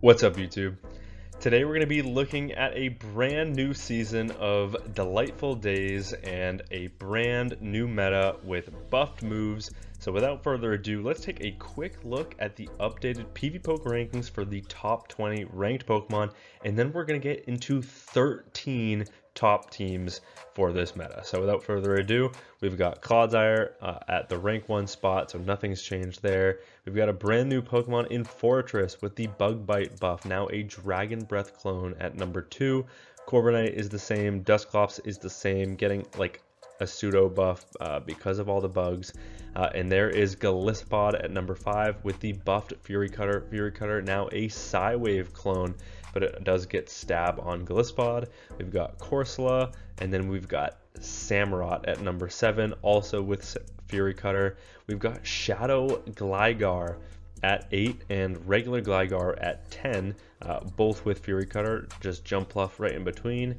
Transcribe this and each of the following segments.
What's up, YouTube? Today we're going to be looking at a brand new season of Delightful Days and a brand new meta with buffed moves. So without further ado, let's take a quick look at the updated PvPoke rankings for the top 20 ranked Pokemon, and then we're going to get into 13 top teams for this meta. So without further ado, we've got Clodsire at the rank 1 spot, so nothing's changed there. We've got a brand new Pokemon in Fortress with the Bug Bite buff, now a Dragon Breath clone at number 2. Corviknight is the same, Dusclops is the same, getting like a pseudo buff because of all the bugs. And there is Gliscod at number 5 with the buffed Fury Cutter. Fury Cutter now a Psywave clone, but it does get stab on Gliscod. We've got Corsola, and then we've got Samurott at number 7, also with Fury Cutter. We've got Shadow Gligar at 8 and regular Gligar at 10, both with Fury Cutter, just jump pluff right in between.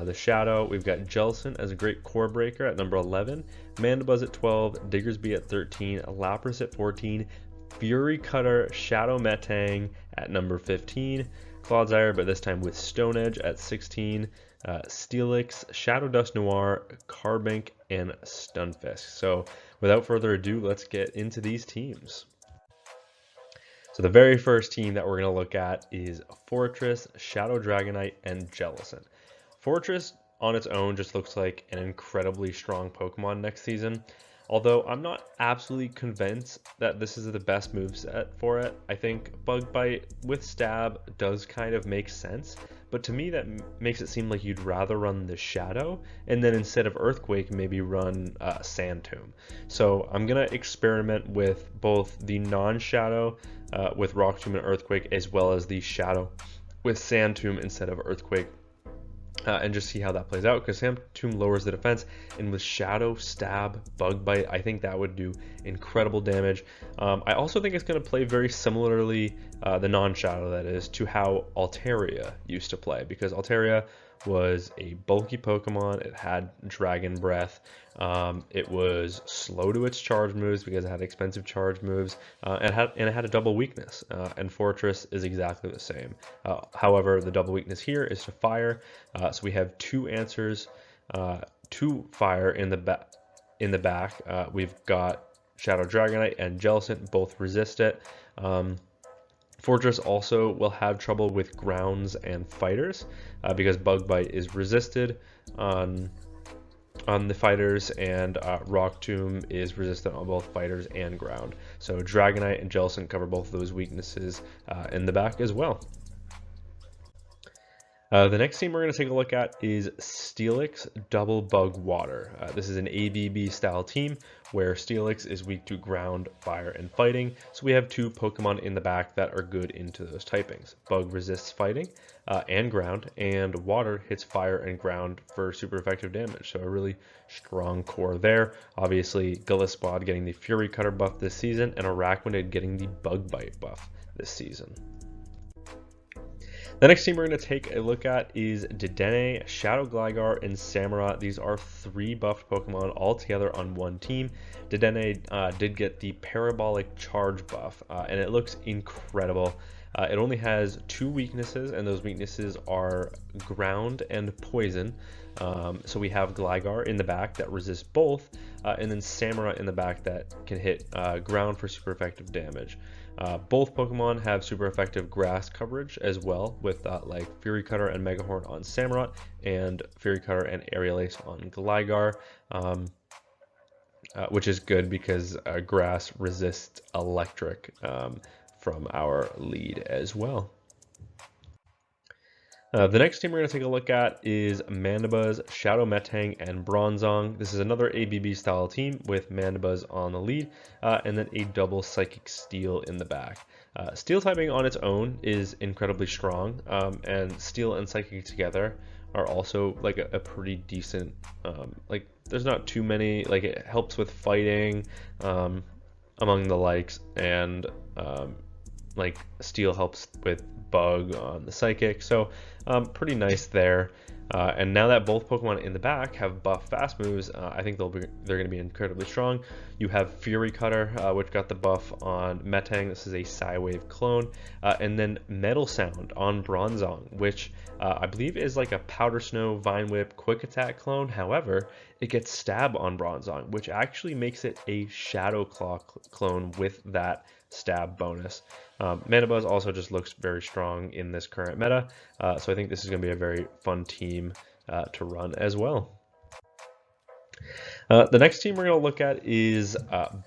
The Shadow, we've got Jellicent as a great core breaker at number 11, Mandabuzz at 12, Diggersby at 13, Lapras at 14, Fury Cutter Shadow Metang at number 15, Clodsire, but this time with Stone Edge at 16, Steelix, Shadow Dust Noir, Carbink, and Stunfisk. So without further ado, let's get into these teams. So the very first team that we're going to look at is Fortress, Shadow Dragonite, and Jellicent. Fortress on its own just looks like an incredibly strong Pokemon next season. Although I'm not absolutely convinced that this is the best moveset for it. I think Bug Bite with Stab does kind of make sense, but to me that makes it seem like you'd rather run the Shadow, and then instead of Earthquake, maybe run Sand Tomb. So I'm going to experiment with both the non-Shadow with Rock Tomb and Earthquake, as well as the Shadow with Sand Tomb instead of Earthquake. And just see how that plays out, because Sand Tomb lowers the defense, and with Shadow, Stab, Bug Bite, I think that would do incredible damage. I also think it's going to play very similarly, the non-Shadow that is, to how Altaria used to play, because Altaria was a bulky Pokemon. It had Dragon Breath. It was slow to its charge moves because it had expensive charge moves, and it had a double weakness. And Fortress is exactly the same. However, the double weakness here is to fire. So we have two answers to fire in the back. We've got Shadow Dragonite and Jellicent, both resist it. Fortress also will have trouble with grounds and fighters because Bug Bite is resisted on the fighters, and Rock Tomb is resistant on both fighters and ground. So Dragonite and Jellicent cover both of those weaknesses in the back as well. The next team we're going to take a look at is Steelix Double Bug Water. This is an ABB style team where Steelix is weak to ground, fire, and fighting. So we have two Pokemon in the back that are good into those typings. Bug resists fighting and ground, and water hits fire and ground for super effective damage. So a really strong core there. Obviously, Gliscod getting the Fury Cutter buff this season, and Araquanid getting the Bug Bite buff this season. The next team we're going to take a look at is Deni, Shadow Gligar, and Samurott. These are three buffed Pokemon all together on one team. Deni did get the Parabolic Charge buff, and it looks incredible. It only has two weaknesses, and those weaknesses are ground and poison. So we have Gligar in the back that resists both, and then Samurott in the back that can hit ground for super effective damage. Both Pokemon have super effective grass coverage as well, with like Fury Cutter and Megahorn on Samurott, and Fury Cutter and Aerial Ace on Gligar, which is good because grass resists electric from our lead as well. The next team we're going to take a look at is Mandabuzz, Shadow Metang, and Bronzong. This is another ABB style team with Mandabuzz on the lead, and then a double Psychic Steel in the back. Steel typing on its own is incredibly strong, and Steel and Psychic together are also like a pretty decent, like there's not too many, like it helps with fighting among the likes, and like Steel helps with Bug on the Psychic, so pretty nice there. And now that both Pokemon in the back have buff fast moves, I think they're going to be incredibly strong. You have Fury Cutter, which got the buff on Metang. This is a Psywave clone. And then Metal Sound on Bronzong, which I believe is like a Powder Snow, Vine Whip, Quick Attack clone. However, it gets Stab on Bronzong, which actually makes it a Shadow Claw clone with that Stab bonus. Mandabuzz also just looks very strong in this current meta, so I think this is going to be a very fun team to run as well. The next team we're going to look at is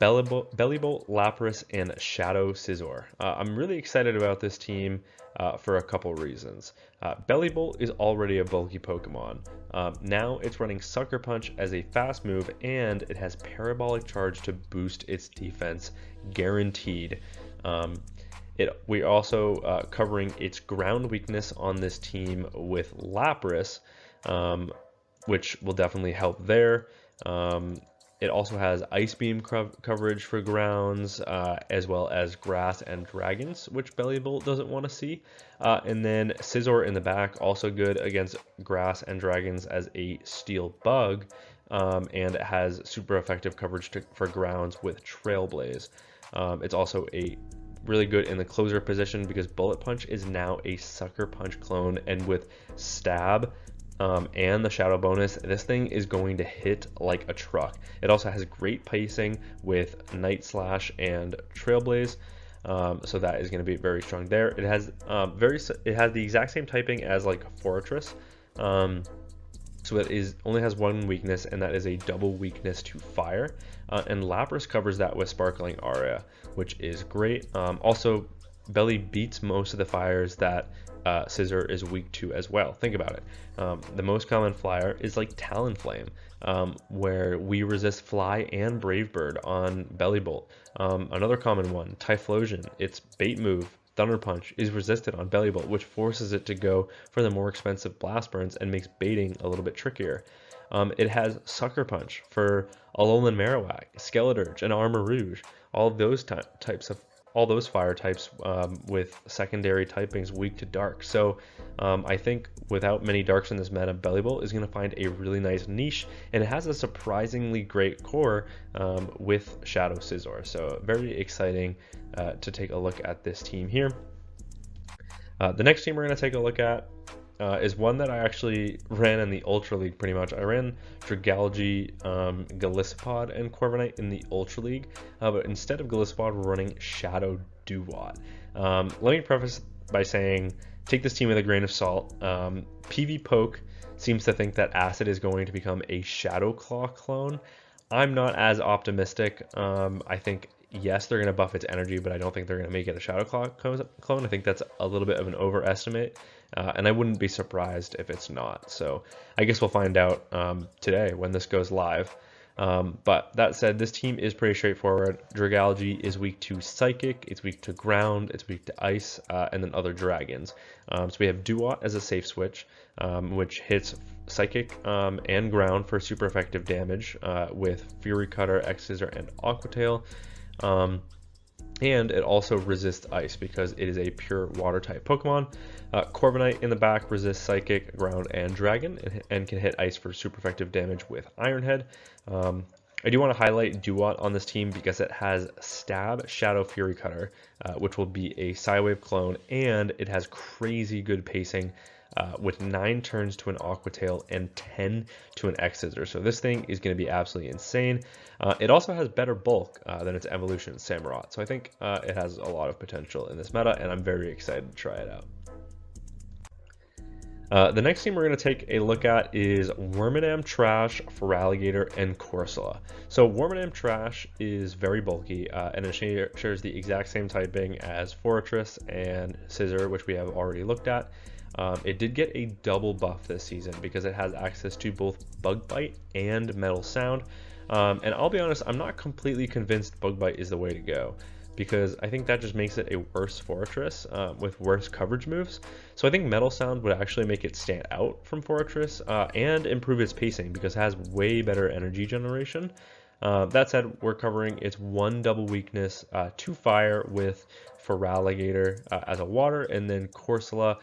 Bellybolt Lapras and Shadow Scizor. I'm really excited about this team for a couple reasons. Bellybolt is already a bulky Pokemon. Now it's running Sucker Punch as a fast move, and it has Parabolic Charge to boost its defense, guaranteed. We're also covering its ground weakness on this team with Lapras, which will definitely help there. It also has Ice Beam coverage for grounds, as well as Grass and Dragons, which Bellybolt doesn't want to see. And then Scizor in the back, also good against Grass and Dragons as a Steel Bug, and it has super effective coverage for grounds with Trailblaze. It's also really good in the closer position because Bullet Punch is now a Sucker Punch clone, and with Stab and the Shadow bonus, this thing is going to hit like a truck. It also has great pacing with Night Slash and Trailblaze, so that is going to be very strong there. It has the exact same typing as like Forretress, so it only has one weakness, and that is a double weakness to fire. And Lapras covers that with Sparkling Aura, which is great. Also, Belly beats most of the fires that Scizor is weak to as well. Think about it. The most common flyer is like Talonflame, where we resist Fly and Brave Bird on Bellybolt. Another common one, Typhlosion. Its bait move, Thunder Punch, is resisted on Bellybolt, which forces it to go for the more expensive Blast Burns and makes baiting a little bit trickier. It has Sucker Punch for Alolan Marowak, Skeledirge, and Armarouge. All of those all those fire types with secondary typings weak to dark. So I think without many darks in this meta, Bellybolt is going to find a really nice niche, and it has a surprisingly great core with Shadow Scizor. So very exciting to take a look at this team here. The next team we're going to take a look at is one that I actually ran in the Ultra League pretty much. I ran Dragalge, Golisopod, and Corviknight in the Ultra League, but instead of Golisopod, we're running Shadow Dwat. Let me preface by saying, take this team with a grain of salt. PV Poke seems to think that Acid is going to become a Shadow Claw clone. I'm not as optimistic. I think, yes, they're going to buff its energy, but I don't think they're going to make it a Shadow Claw clone. I think that's a little bit of an overestimate, and I wouldn't be surprised if it's not. So I guess we'll find out today when this goes live. But that said, this team is pretty straightforward. Dragalge is weak to Psychic, it's weak to Ground, it's weak to Ice, and then other Dragons. So we have Dwat as a safe switch, which hits Psychic and Ground for super effective damage with Fury Cutter, X-Scissor, and Aqua Tail. And it also resists Ice because it is a pure water type Pokemon. Corviknight in the back resists Psychic, Ground, and Dragon, and can hit Ice for super effective damage with Iron Head. I do want to highlight Dwat on this team because it has Stab, Shadow, Fury Cutter, which will be a Psywave clone, and it has crazy good pacing with 9 turns to an Aqua Tail and 10 to an X-Scissor. So this thing is going to be absolutely insane. It also has better bulk than its evolution, Samurott. So I think it has a lot of potential in this meta, and I'm very excited to try it out. The next team we're going to take a look at is Worman Trash, Feraligatr, and Corsola. So Worman Trash is very bulky, and it shares the exact same typing as Forretress and Scizor, which we have already looked at. It did get a double buff this season because it has access to both Bug Bite and Metal Sound. And I'll be honest, I'm not completely convinced Bug Bite is the way to go, because I think that just makes it a worse Forretress with worse coverage moves. So I think Metal Sound would actually make it stand out from Forretress and improve its pacing because it has way better energy generation. That said, we're covering its 1 double weakness to fire with Feraligatr as a water, and then Corsola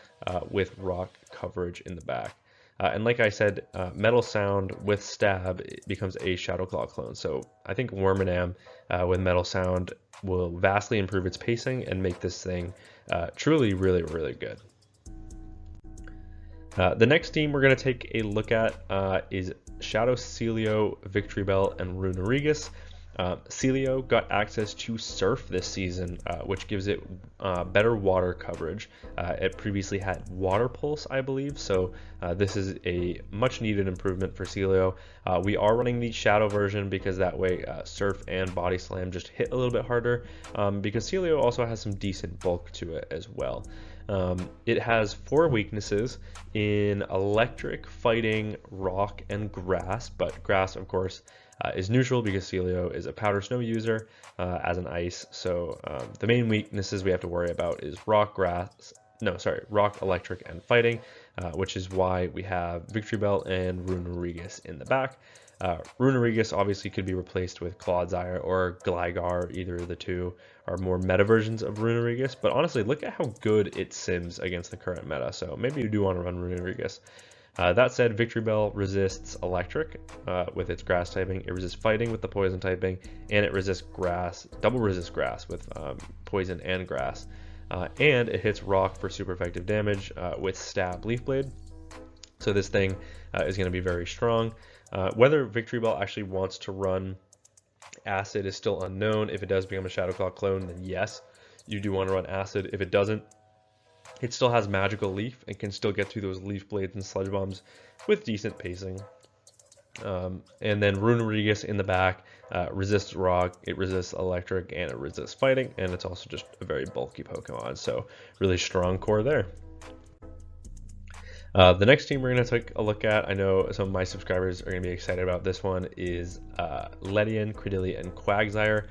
with rock coverage in the back. And like I said, Metal Sound with Stab it becomes a Shadow Claw clone. So I think Worman with Metal Sound will vastly improve its pacing and make this thing truly really, really good. The next team we're going to take a look at is Shadow, Celio, Victreebel, and Runerigus. Celio got access to Surf this season, which gives it better water coverage. It previously had Water Pulse, I believe, so this is a much needed improvement for Celio. We are running the Shadow version because that way Surf and Body Slam just hit a little bit harder, because Celio also has some decent bulk to it as well. It has 4 weaknesses in Electric, Fighting, Rock, and Grass, but Grass, of course, is neutral because Celio is a Powder Snow user as an Ice. So the main weaknesses we have to worry about is Rock, Electric, and Fighting, which is why we have Victreebel and Runerigus in the back. Runerigus obviously could be replaced with Clodsire or Gligar. Either of the two are more meta versions of Runerigus, but honestly, look at how good it sims against the current meta, so maybe you do want to run Runerigus. That said, Victreebel resists Electric with its Grass typing, it resists Fighting with the Poison typing, and it resists Grass, double resists Grass with Poison and Grass. And it hits Rock for super effective damage with Stab Leaf Blade. So this thing is going to be very strong. Whether Victreebel actually wants to run Acid is still unknown. If it does become a Shadow Claw clone, then yes, you do want to run Acid. If it doesn't, it still has Magical Leaf and can still get through those Leaf Blades and Sludge Bombs with decent pacing. And then Runerigus in the back resists Rock, it resists Electric, and it resists Fighting, and it's also just a very bulky Pokemon, so really strong core there. The next team we're going to take a look at, I know some of my subscribers are going to be excited about this one, is Ledian, Credillia, and Quagsire.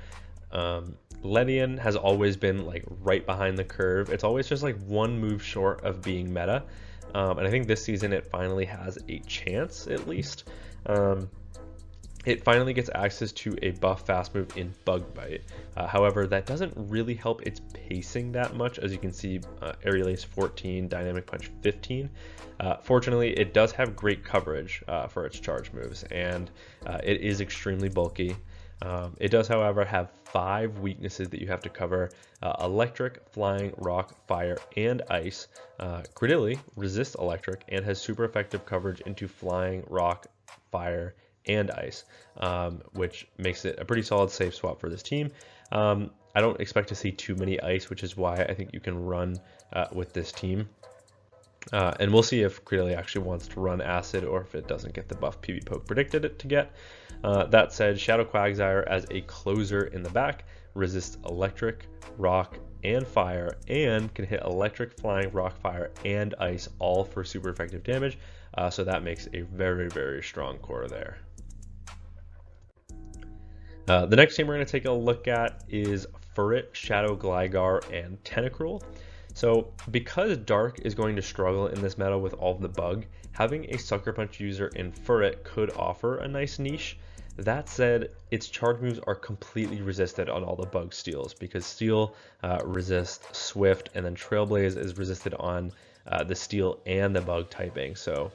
Ledian has always been like right behind the curve. It's always just like one move short of being meta, and I think this season it finally has a chance at least. It finally gets access to a buff fast move in Bug Bite. However, that doesn't really help its pacing that much. As you can see, Aerial Ace 14, Dynamic Punch 15. Fortunately, it does have great coverage for its charge moves, and it is extremely bulky. It does, however, have 5 weaknesses that you have to cover: Electric, Flying, Rock, Fire, and Ice. Credillia resists Electric and has super effective coverage into Flying, Rock, Fire, and Ice, which makes it a pretty solid safe swap for this team. I don't expect to see too many Ice, which is why I think you can run with this team. And we'll see if Credillia actually wants to run Acid or if it doesn't get the buff PB Poke predicted it to get. That said, Shadow Quagsire as a closer in the back resists Electric, Rock, and Fire, and can hit Electric, Flying, Rock, Fire, and Ice, all for super effective damage. So that makes a very, very strong core there. The next team we're going to take a look at is Furret, Shadow, Gligar, and Tentacruel. So because Dark is going to struggle in this meta with all of the bug, having a Sucker Punch user in Furret could offer a nice niche. That said, its charge moves are completely resisted on all the bug steals, because Steel resists Swift, and then Trailblaze is resisted on the Steel and the bug typing. So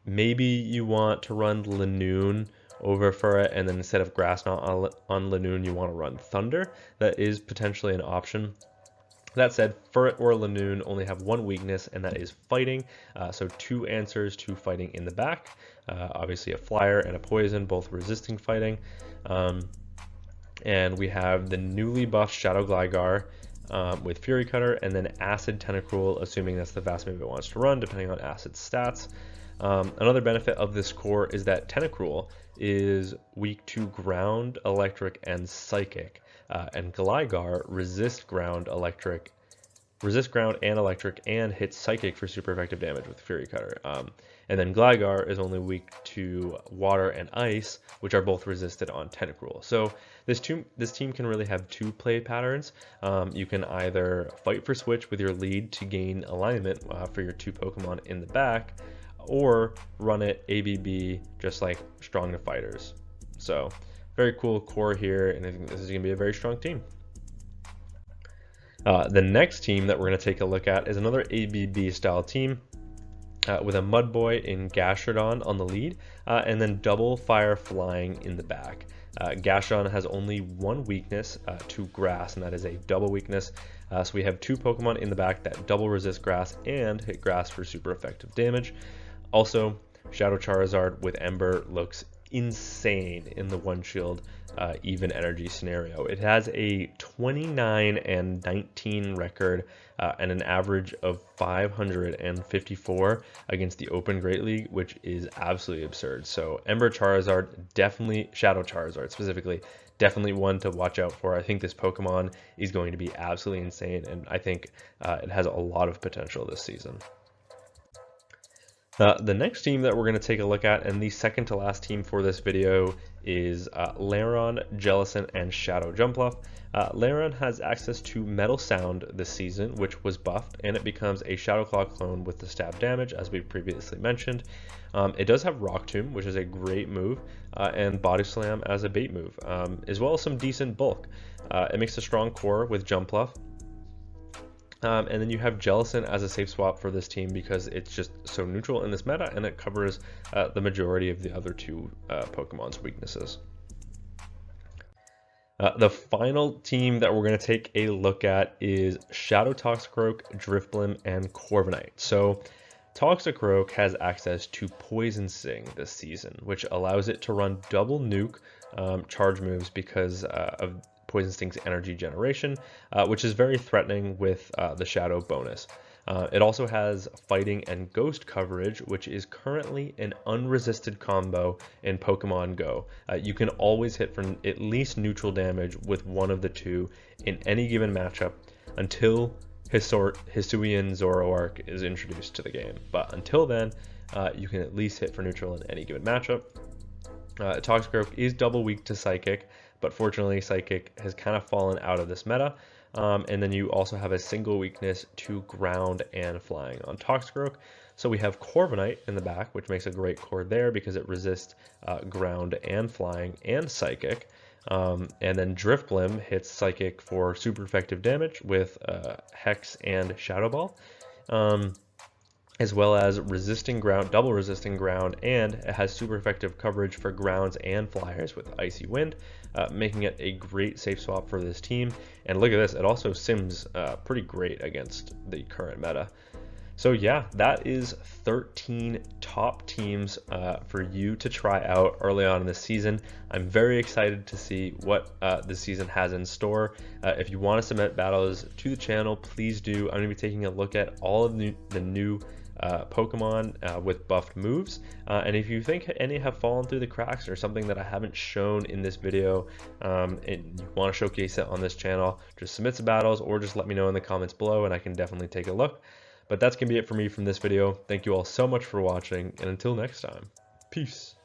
maybe you want to run Lanoon over Furret, and then instead of Grass Knot on Lanoon, you want to run Thunder. That is potentially an option. That said, Furret or Lanoon only have 1 weakness, and that is Fighting. So 2 answers to Fighting in the back. Obviously a Flyer and a Poison, both resisting Fighting. And we have the newly buffed Shadow Gligar with Fury Cutter, and then Acid Tentacruel, assuming that's the fast move it wants to run, depending on Acid's stats. Another benefit of this core is that Tentacruel is weak to Ground, Electric, and Psychic. And Gligar resists ground, and electric, and hits Psychic for super effective damage with Fury Cutter. And then Gligar is only weak to Water and Ice, which are both resisted on Tentacruel. So this team can really have 2 play patterns. You can either fight for switch with your lead to gain alignment for your 2 Pokemon in the back, or run it ABB just like Strong to Fighters. So very cool core here, and I think this is going to be a very strong team. The next team that we're going to take a look at is another ABB style team with a Mudboy in Gastrodon on the lead, and then double fire flying in the back. Gastrodon has only one weakness to grass, and that is a double weakness. So we have two Pokemon in the back that double resist grass and hit grass for super effective damage. Also, Shadow Charizard with Ember looks insane in the one shield even energy scenario. It has a 29 and 19 record and an average of 554 against the Open Great League, which is absolutely absurd. So Ember Charizard, definitely, Shadow Charizard specifically, definitely one to watch out for. I think this Pokemon is going to be absolutely insane, and I think it has a lot of potential this season. The next team that we're going to take a look at, and the second to last team for this video, is Lairon, Jellicent, and Shadow Jumpluff. Lairon has access to Metal Sound this season, which was buffed, and it becomes a Shadow Claw clone with the stab damage, as we previously mentioned. It does have Rock Tomb, which is a great move, and Body Slam as a bait move, as well as some decent bulk. It makes a strong core with Jumpluff. And then you have Jellicent as a safe swap for this team because it's just so neutral in this meta, and it covers the majority of the other two Pokemon's weaknesses. The final team that we're going to take a look at is Shadow Toxicroak, Drifblim, and Corviknight. So Toxicroak has access to Poison Sting this season, which allows it to run double nuke charge moves because of Poison Sting's energy generation, which is very threatening with the Shadow bonus. It also has Fighting and Ghost coverage, which is currently an unresisted combo in Pokemon Go. You can always hit for at least neutral damage with one of the two in any given matchup until Hisuian Zoroark is introduced to the game. But until then, you can at least hit for neutral in any given matchup. Toxicroak is double weak to Psychic, but fortunately Psychic has kind of fallen out of this meta. And then you also have a single weakness to ground and flying on Toxicroak. So we have Corviknight in the back, which makes a great core there because it resists ground and flying and Psychic. And then Drifblim hits Psychic for super effective damage with Hex and Shadow Ball. As well as resisting ground, double resisting ground, and it has super effective coverage for grounds and flyers with Icy Wind, making it a great safe swap for this team. And look at this, it also sims pretty great against the current meta. So yeah, that is 13 top teams for you to try out early on in the season. I'm very excited to see what this season has in store. If you want to submit battles to the channel, please do. I'm going to be taking a look at all of the new Pokemon with buffed moves, and if you think any have fallen through the cracks or something that I haven't shown in this video and you want to showcase it on this channel, just submit some battles or just let me know in the comments below and I can definitely take a look. But that's gonna be it for me from this video. Thank you all so much for watching, and until next time, peace.